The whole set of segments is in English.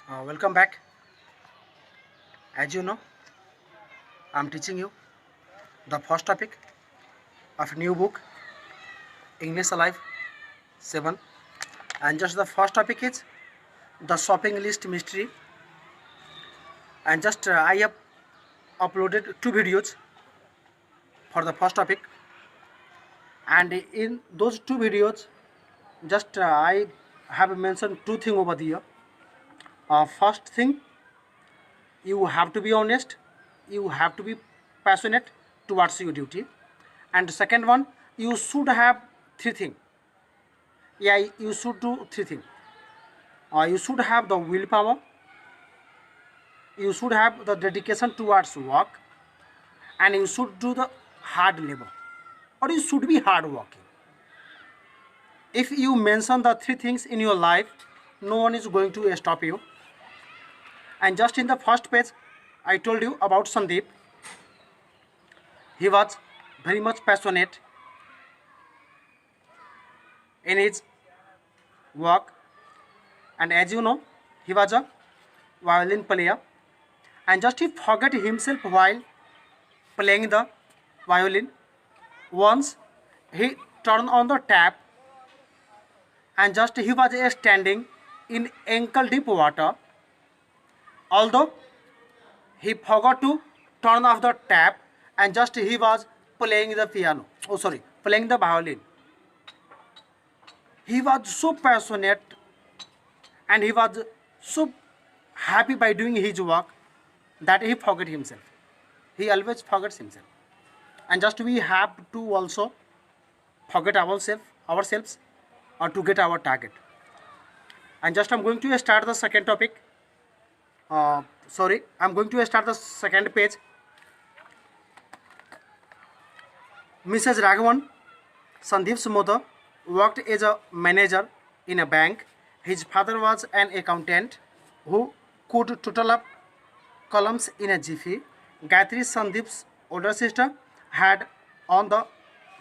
Welcome back. As you know, I'm teaching you the first topic of new book English Alive 7, and just the first topic is the shopping list mystery. And just I have uploaded two videos for the first topic, and in those two videos, just I have mentioned two things over here. First thing, you have to be honest, you have to be passionate towards your duty, and second one, you should have three things. Yeah, you should do three things. You should have the willpower, you should have the dedication towards work, and you should do the hard labor, or you should be hard working. If you mention the three things in your life, no one is going to stop you. And just in the first page, I told you about Sandeep. He was very much passionate in his work, and as you know, he was a violin player, and just he forgot himself while playing the violin. Once he turned on the tap, and just he was standing in ankle deep water. Although he forgot to turn off the tap, and just he was playing the piano. Oh, sorry, playing the violin. He was so passionate, and he was so happy by doing his work that he forgot himself. He always forgets himself. And just we have to also forget ourselves or to get our target. And just I'm going to start the second topic. I'm going to start the second page. Mrs. Raghavan, Sandeep's mother, worked as a manager in a bank. His father was an accountant who could total up columns in a jiffy. Gayatri, Sandeep's older sister, had won the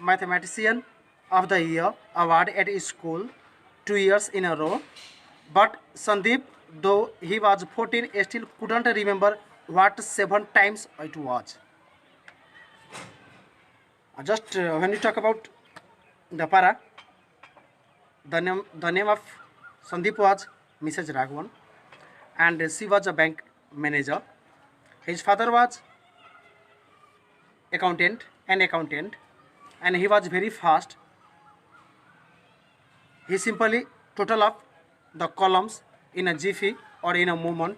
Mathematician of the Year award at his school 2 years in a row. But Sandeep, though he was 14, still couldn't remember what 7 times it was. Just when you talk about the para, the name of Sandeep was Mrs. Raghavan, and she was a bank manager. His father was an accountant, and he was very fast. He simply total up the columns in a jiffy or in a moment.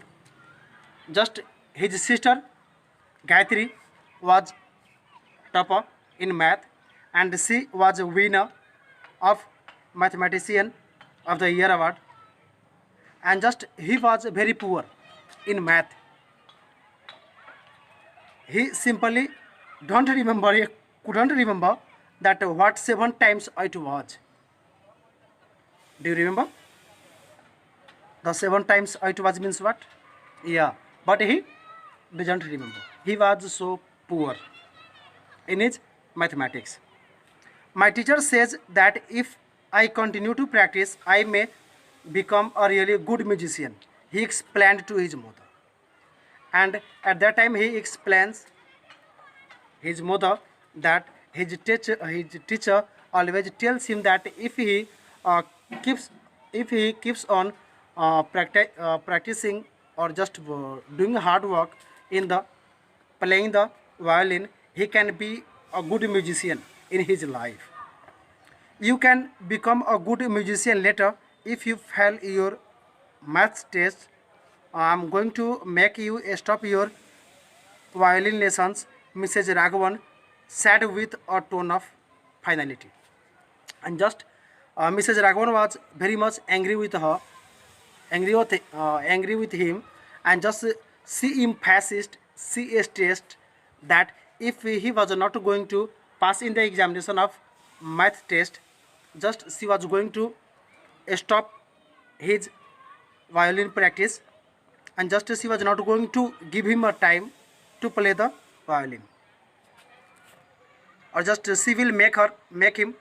Just his sister Gayatri was topper in math, and she was a winner of Mathematician of the Year award. And just he was very poor in math. He simply he couldn't remember that what 7 times it was. Do you remember? The 7 times it was means what? Yeah, but he doesn't remember. He was so poor in his mathematics. My teacher says that if I continue to practice, I may become a really good musician, he explained to his mother. And at that time, he explains his mother that his teacher always tells him that uh, keeps if he keeps on practicing or just doing hard work in the playing the violin, he can be a good musician in his life. You can become a good musician later if you fail your maths test. I'm going to make you stop your violin lessons, Mrs. Raghavan said with a tone of finality. And just Mrs. Raghavan was very much angry with him, and just she emphasized, she stressed that if he was not going to pass in the examination of math test, just she was going to stop his violin practice, and just she was not going to give him a time to play the violin, or just she will make him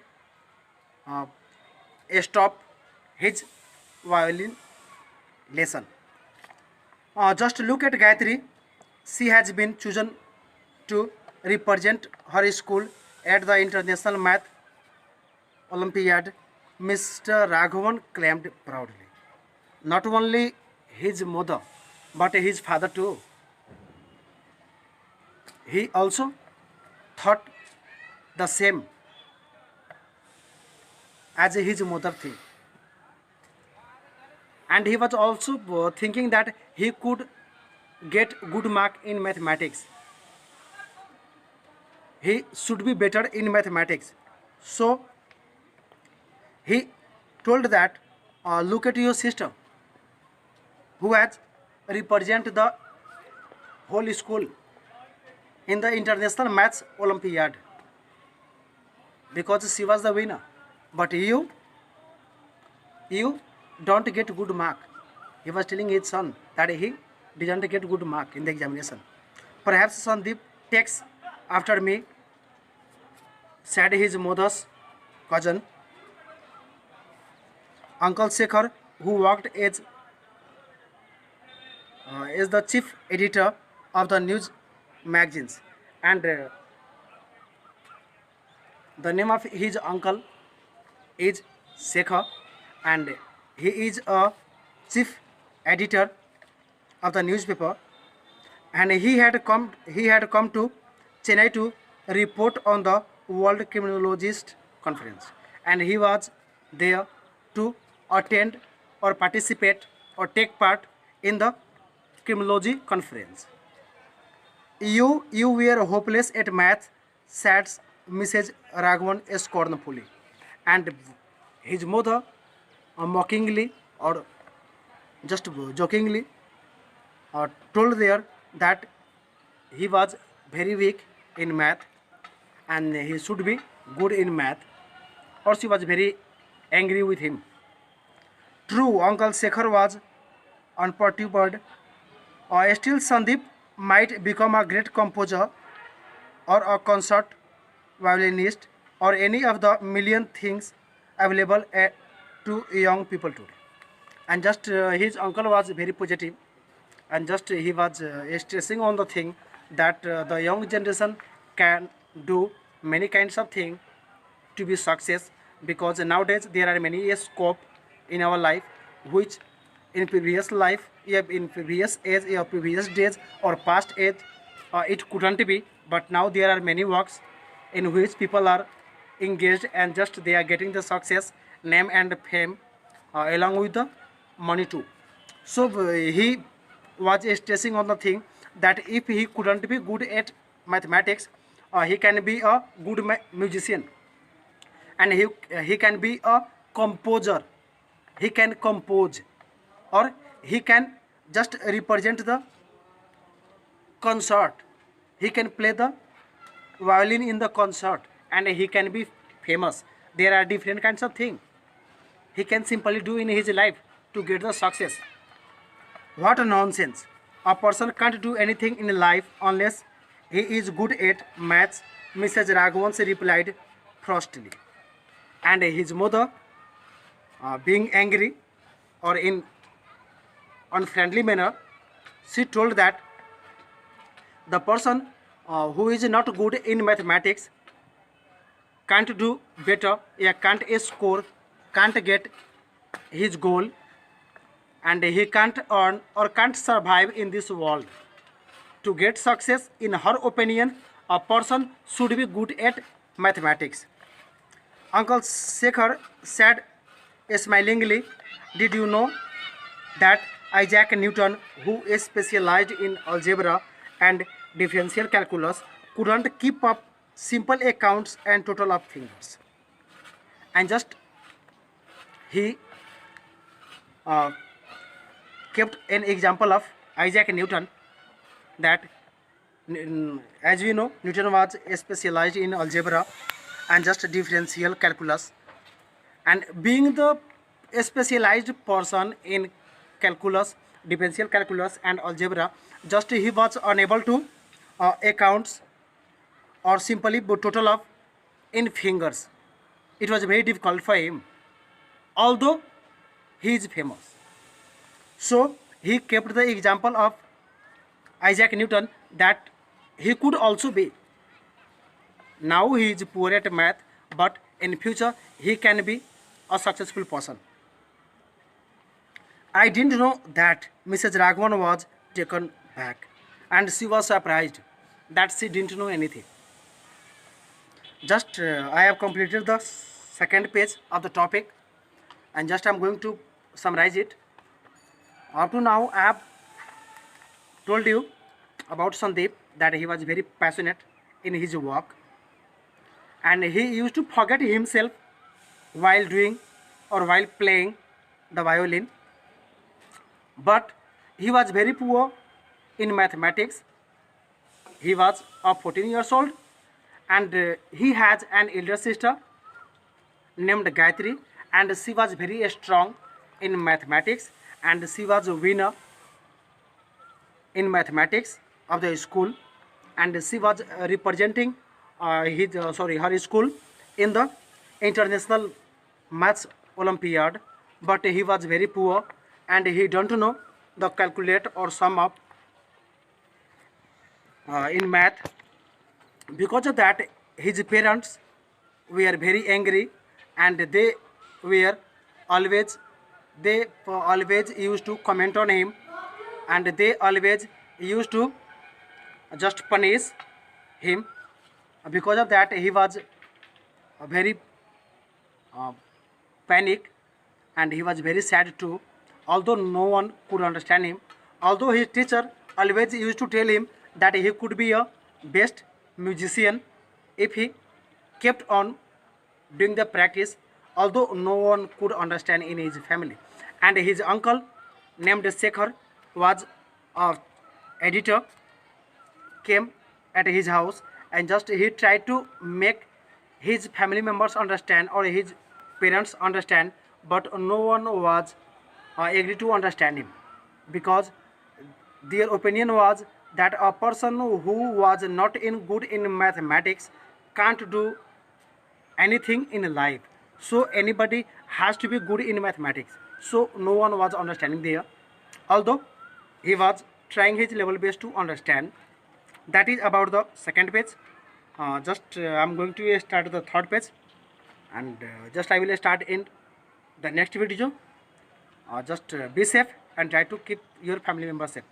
uh, stop his violin lesson. Just look at Gayatri. She has been chosen to represent her school at the International Math Olympiad, Mr. Raghavan claimed proudly. Not only his mother, but his father too. He also thought the same as his mother thing. And he was also thinking that he could get good mark in mathematics. He should be better in mathematics. So he told that, look at your sister who has represent the whole school in the International Maths Olympiad because she was the winner. But you don't get good mark. He was telling his son that he didn't get good mark in the examination. Perhaps Sandeep takes after me, said his mother's cousin, Uncle Shekhar, who worked as the chief editor of the news magazines. And the name of his uncle is Shekhar, and he is a chief editor of the newspaper, and he had come to Chennai to report on the World Criminologist Conference, and he was there to attend or participate or take part in the criminology conference. You were hopeless at math, said Mrs. Raghavan scornfully, and his mother mockingly or just jokingly told there that he was very weak in math and he should be good in math, or she was very angry with him. True, Uncle Shekhar was unperturbed. Still, Sandeep might become a great composer or a concert violinist or any of the million things available to young people today. And just his uncle was very positive, and just he was stressing on the thing that the young generation can do many kinds of things to be success, because nowadays there are many scope in our life which in previous life, in previous age, or previous days or past age, it couldn't be, but now there are many works in which people are engaged and just they are getting the success, name and fame, along with the money too. So he was stressing on the thing that if he couldn't be good at mathematics, he can be a good musician, and he can be a composer. He can compose, or he can just represent the concert. He can play the violin in the concert, and he can be famous. There are different kinds of things he can simply do in his life to get the success. What a nonsense! A person can't do anything in life unless he is good at maths, Mrs. Raghavan replied frostily. And his mother, being angry or in unfriendly manner, she told that the person who is not good in mathematics can't do better, can't score, can't get his goal, and he can't earn or can't survive in this world. To get success, in her opinion, a person should be good at mathematics. Uncle Shekhar said smilingly, did you know that Isaac Newton, who is specialized in algebra and differential calculus, couldn't keep up simple accounts and total of figures? And just he uh, kept an example of Isaac Newton, that as we know, Newton was specialized in algebra and just differential calculus, and being the specialized person in calculus, differential calculus and algebra, just he was unable to accounts or simply total of in fingers. It was very difficult for him, although he is famous. So he kept the example of Isaac Newton that he could also be. Now he is poor at math, but in future he can be a successful person. I didn't know that Mrs. Raghavan was taken back, and she was surprised that she didn't know anything. Just I have completed the second page of the topic, and just I am going to summarize it. Up to now, I have told you about Sandeep, that he was very passionate in his work, and he used to forget himself while doing or while playing the violin. But he was very poor in mathematics. He was of 14 years old, and he has an elder sister named Gayatri, and she was very strong in mathematics, and she was a winner in mathematics of the school, and she was representing her school in the international maths olympiad. But he was very poor, and he don't know the calculate or sum up in math. Because of that, his parents were very angry, and were always always used to comment on him, and they always used to just punish him. Because of that, he was very uh, panic, and he was very sad too, although no one could understand him. Although his teacher always used to tell him that he could be a best musician if he kept on doing the practice, although no one could understand in his family. And his uncle named Shekhar was a editor, came at his house, and just he tried to make his family members understand or his parents understand, but no one was agree to understand him, because their opinion was that a person who was not in good in mathematics can't do anything in life. So anybody has to be good in mathematics. So no one was understanding there, although he was trying his level best to understand. That is about the second page. I'm going to start the third page, and just I will start in the next video. Just be safe and try to keep your family members safe.